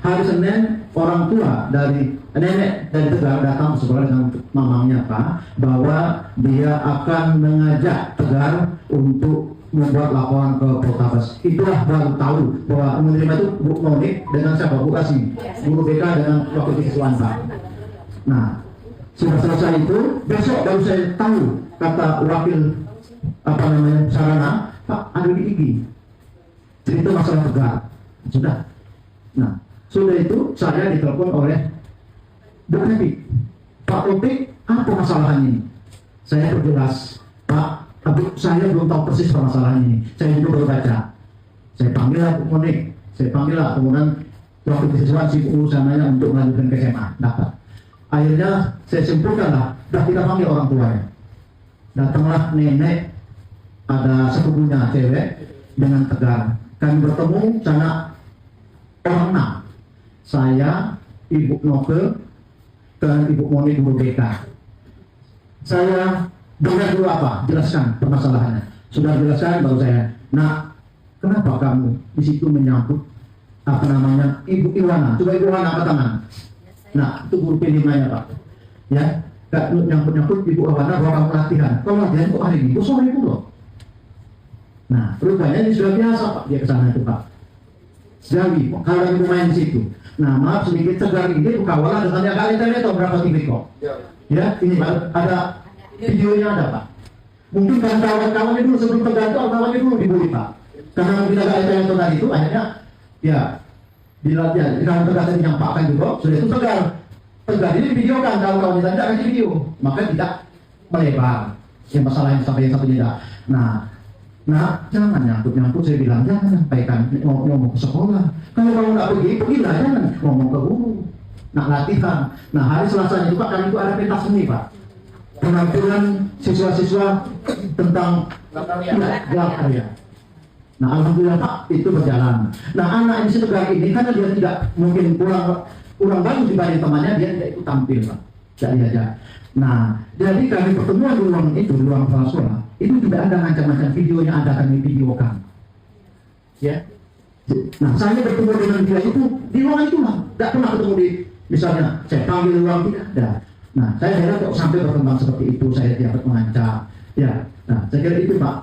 Hari Senin orang tua dari nenek dari Tegar datang ke sekolah dengan mamanya Pak, bahwa dia akan mengajak Tegar untuk membuat laporan ke Poltabes. Itulah baru tahu bahwa menerima itu Bu Monik dengan siapa? Bu Kasih, guru BK dengan wakil siswaan Pak. Nah, sudah selesai itu, besok baru saya tahu kata wakil sarana, Pak ada di IG. Cerita masalah Tegar. Sudah. Nah, sudah itu saya ditelepon oleh Bu Topik. Pak Topik, apa masalahnya ini? Saya perjelas, Pak, saya belum tahu persis permasalahan ini. Saya juga baru baca. Saya panggil Bu Monik, saya panggil kemudian waktu siswa si urusannya untuk melanjutkan ke SMA. Dapat. Akhirnya saya simpulkanlah, dah kita panggil orang tuanya. Datanglah nenek, ada sepupunya cewek dengan Tegar. Kami bertemu sana orang 6. Saya, Ibu Noke, dan Ibu Moni guru BK. Saya dengar dulu apa, jelaskan permasalahannya. Sudah jelaskan baru saya, nah kenapa kamu di situ menyambut Ibu Iwana? Coba Ibu Iwana angkat tangan. Nah itu guru P5-nya Pak. Ya, gak nyambut Ibu Iwana bahwa kamu latihan. Kalau latihan kok hari ini? Sore itu loh. Nah, rupanya ini sudah biasa Pak, dia kesana itu Pak. Jadi, kalau ibu main di situ. Nah, maaf sedikit Tegar ini kawalan dengan yang kali internet atau berapa TV kok? Ya, ini Pak, ada videonya ada Pak. Mungkin kan kawan-kawannya dulu sebelum Tegar itu, kawannya dulu dibully Pak. Karena mungkin ada internet tadi itu, akhirnya ya dilatih, kalau Tegar tadi nyampakkan juga, sudah itu Tegar ini video kan, kalau kawan tidak kasih video, maka tidak melebar. Yang masalah yang sampai yang satu tidak. Nah, jangan nyangkut, saya bilang jangan sampaikan ngomong ke sekolah. Kalau kamu nggak pergi, pergilah, jangan ngomong ke guru. Nah, latihan. Nah, hari Selasanya itu Pak, kami itu ada pentas seni Pak. Penampilan siswa-siswa tentang karya. Nah, alhamdulillah Pak, itu berjalan. Nah, anak yang Tegar ini karena dia tidak mungkin kurang bagus dibanding temannya, dia tidak ikut tampil Pak. Tidak diajak. Nah, jadi kami pertemuan di ruang itu, di ruang kepala sekolah, itu tidak ada macam-macam videonya, ada kami videokan. Ya. Nah, saya bertemu dengan dia itu di ruang itu lah, tidak pernah ketemu di, misalnya saya panggil ruang tidak ada. Nah, saya heran kok sampai berkembang seperti itu, saya dapat mengancam. Ya, nah, saya kira itu Pak.